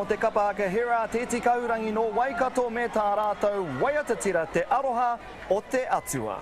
O te kapa ake hira, Te Iti Kahurangi no Waikato me tā rātou Waiata Tira te Aroha o te Atua.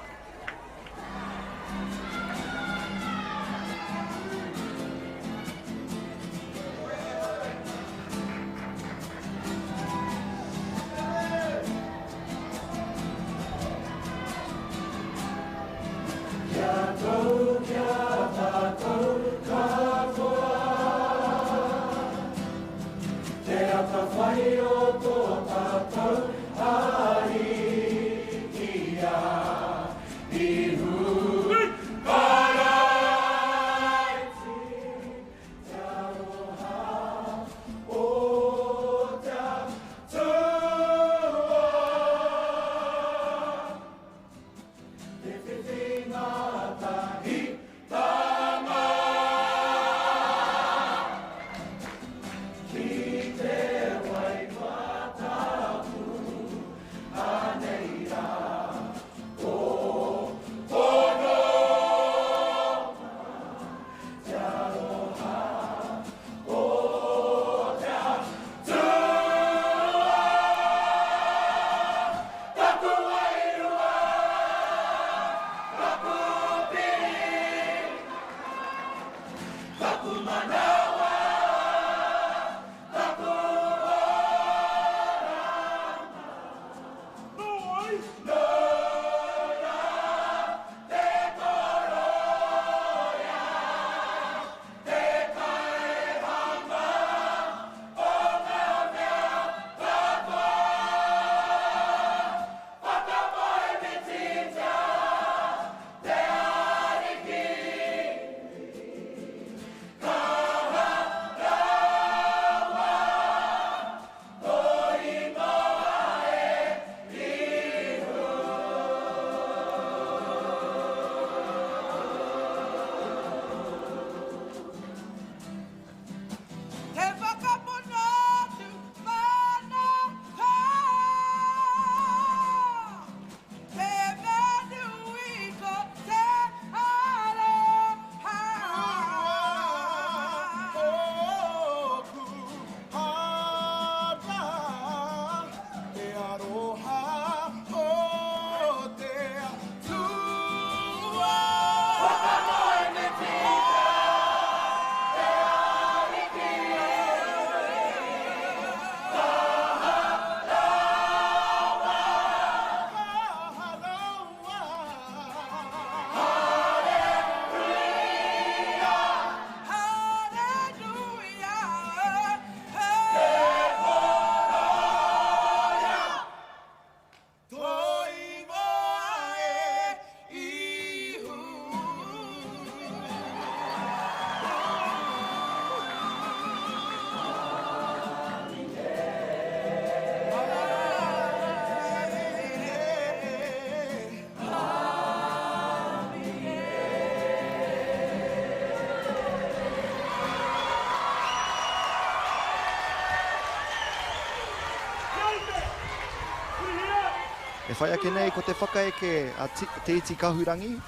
E whai ake nei ko te whakaeke a Te Iti Kahurangi.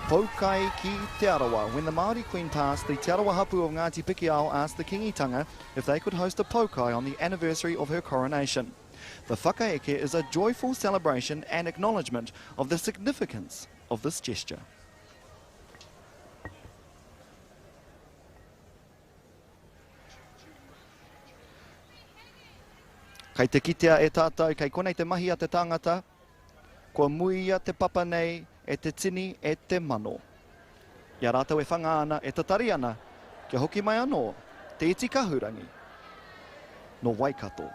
Poukai ki Te Arawa. When the Māori Queen passed, the Te Arawa hapu of Ngāti Pikiao asked the kingitanga if they could host a Poukai on the anniversary of her coronation. The Whakaeke is a joyful celebration and acknowledgement of the significance of this gesture. Kei te kitea e tātou, kei konei te mahi a te tangata, kua muia te papa nei e te tini e te mano. Ia rātou e whanga ana e tatari ana, kia hoki mai anō, Te Iti Kahurangi, no Waikato.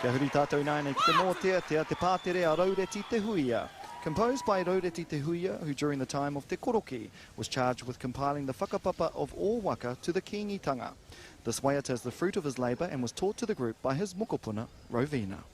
Kia huri tātou nāne ki te Moteatea te pātere a Raureti Te Huia. Composed by Raureti Te Huia, who during the time of Te Koroki was charged with compiling the whakapapa of all waka to the kingitanga. This waiata is the fruit of his labour and was taught to the group by his mokopuna, Rovina.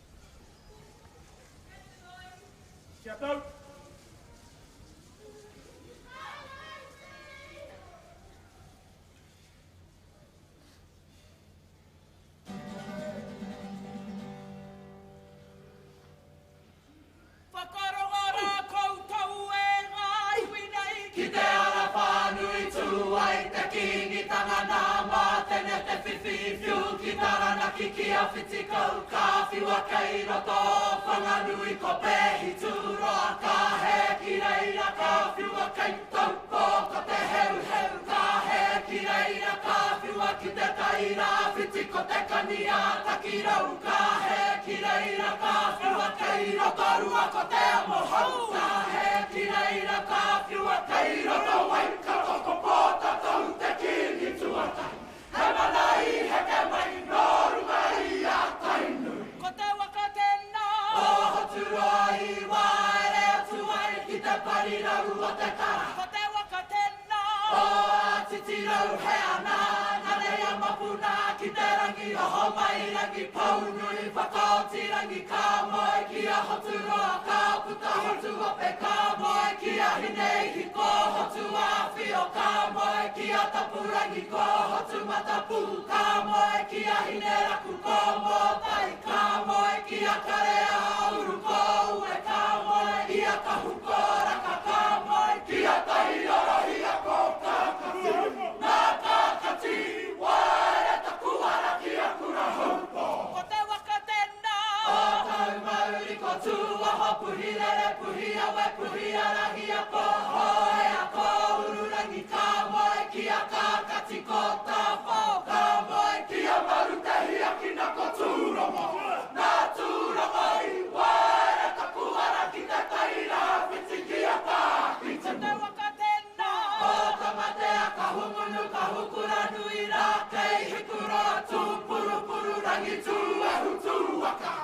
Kia whiti kau ka whiwa kei roto whanganui ko pehi tūroa ka he ki reira ka whiwa kei taupo ko te heuheu ka he ki reira ka whiwa ki te taira whiti ko te kania taki rau ka he ki reira ka whiwa kei rotorua ko te amohau ka he ki reira ka whiwa kei roto waika toko pōta tau te kingi tuatai he manai he ke mai noru mai a tainui ko te wakatena o hoturoa I waere atuai ki te parirau o te kara ko te wakatena o a titirau he ana nane a mapuna ki te rangi o ho mai rangi paunui whakaoti rangi ka moe ki a hoturoa ka puta hotu o pe ka moe ki a hinei hi ko hotu a whio ka moe ki a tapurangi ko hotu matapu ka moe ki a hine raku ko mo tai ka moe ki a kare a uru ko ue ka moe ki a kahuko raka ka moe ki a tai orohi a ko ka kati nā ka kati waere taku ara ki a kura haupo ko te wakatena o tau mauri ko tua ho puhi rere puhi a we puhi a rahi a ko hoe a ko ururangi ka moe ki a ka kati ko ta whao ka moe ki a maru te hia ki na ko tūrongo nā tūrongo I waere taku ara ki te taira whiti ki a tā ki te mu wakatena o tamatea ka humunu ka hukura nui rā kei hikuro tū puru puru rangi tū ehu tū waka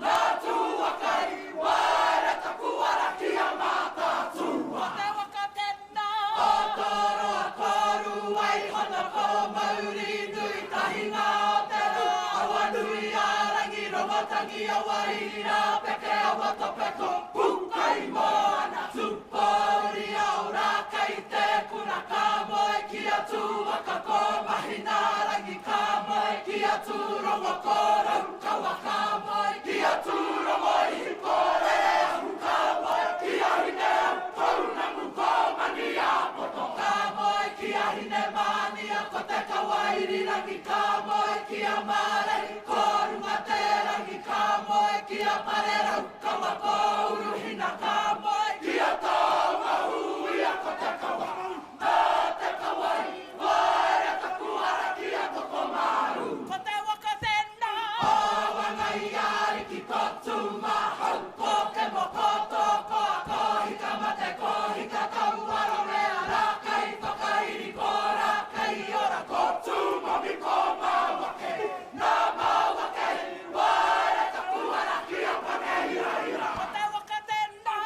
nā tū waka I waere taku ara ki a māta tūwa o te wakatena o toro a koru ai hana ko mauri nui tahinga o te roa awa nui a rangi rongotangi a waira peke a watopeko Poukai mo ana tupori au rā kei te kuna ka moe ki a tū waka ko mahina rangi ka moe ki a tū rongo ko raukawa ka moe ki a tū rongo I hiko rere ahu ka moe ki a hine au taunangu ko mani a poto ka moe ki a hine mani a ko te kawairi rangi ka moe ki a marei ko runga te rangi ka moe ki a pare raukawa ko uruhina ka moe ki a taunga hui a ko te kawa nā te kawai waere taku ara ki a toko maru ko te wakatena o wangai ari ki kotu mahau ko ke mokoto ko a kohika mate kohika tau aro rea rā kai whakairi ko rā kai ora kotu mami ko mawake nā mawake waere taku ara ki a panehira ira ko te wakatena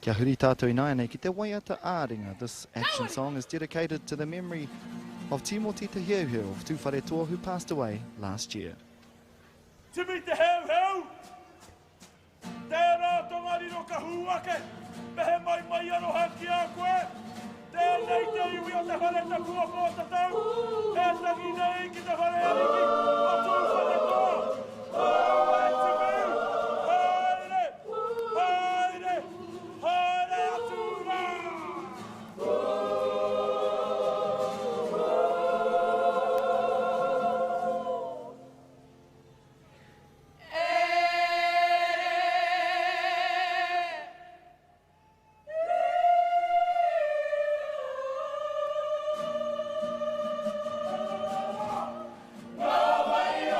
Kia huri tātou inaene ki te Waiata-a-ringa. This action song is dedicated to the memory of Timoti Te Heuheu of Tuwharetoa, who passed away last year. Timoti Te Heuheu, tērā tongariro ka huake, mehe mai mai aroha ki a koe, tēnei te iwi o te whare Taku o tatau, e tangi nei ki te whare ariki o Tuwharetoa. Haere Atua! Waiata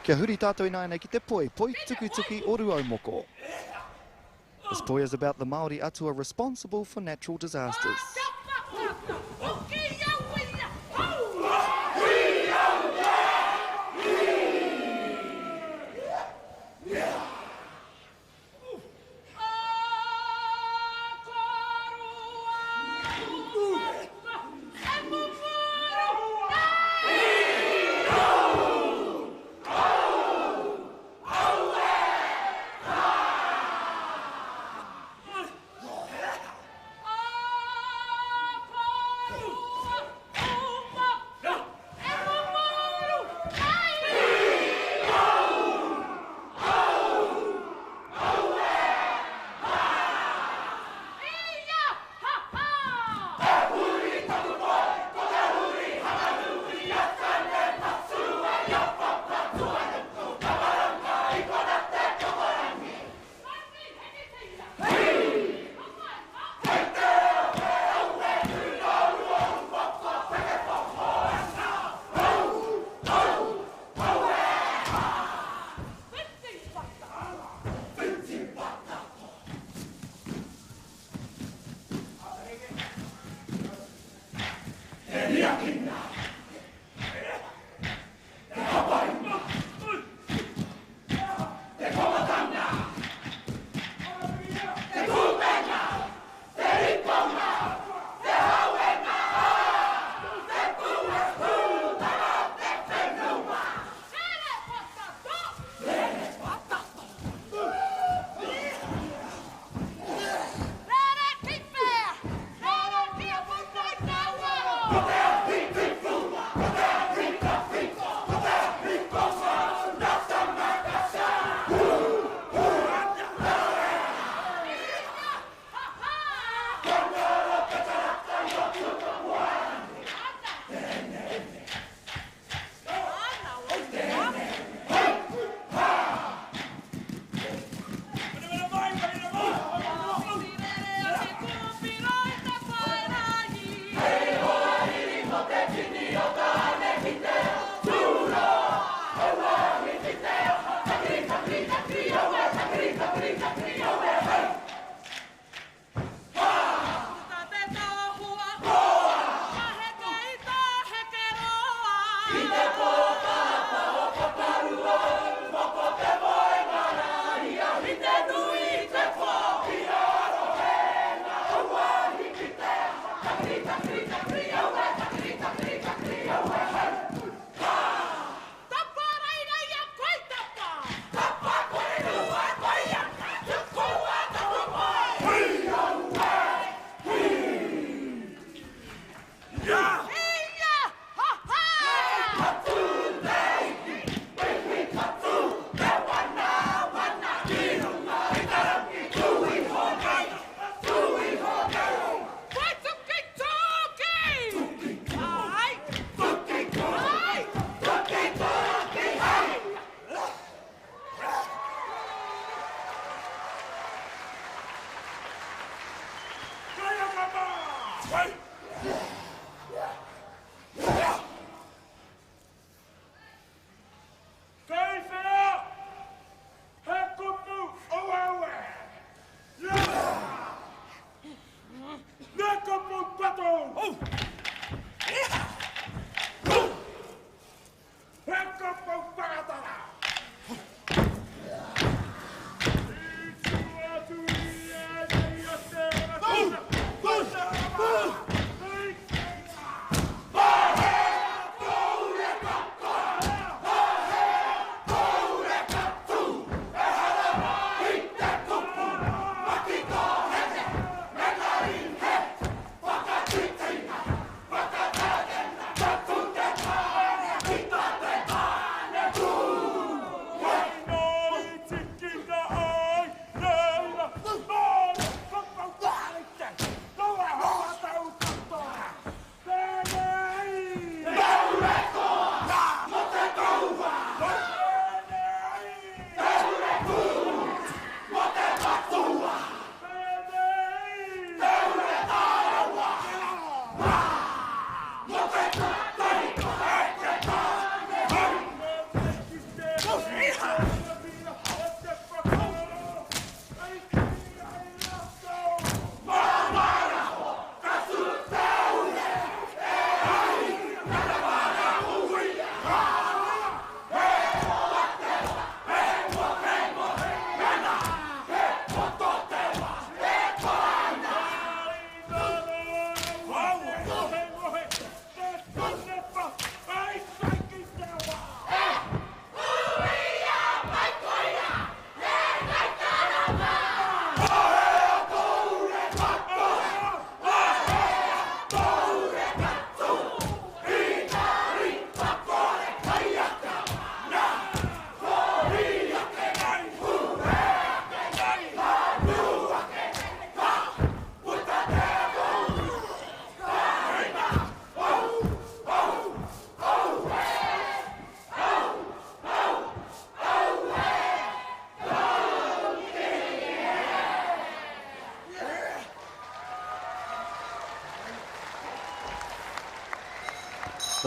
Kia huri tātou ina nei ki te poi, Poi Tukituki o Ruaumoko. This poi is about the Māori Atua responsible for natural disasters.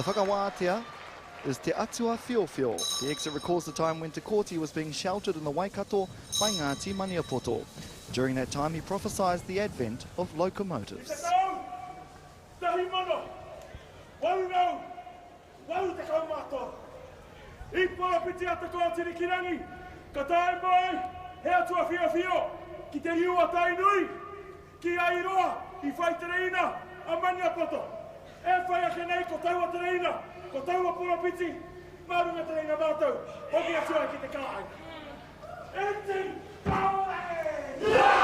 The Whakawātea is Te Atua Whiowhio. The exit recalls the time when Te Koti was being sheltered in the Waikato by Ngāti Maniapoto. During that time, he prophesied the advent of locomotives. Ko taua pura piti, marunga te reina mātou, hoki atua ki te kāi. Iti Kahurangi!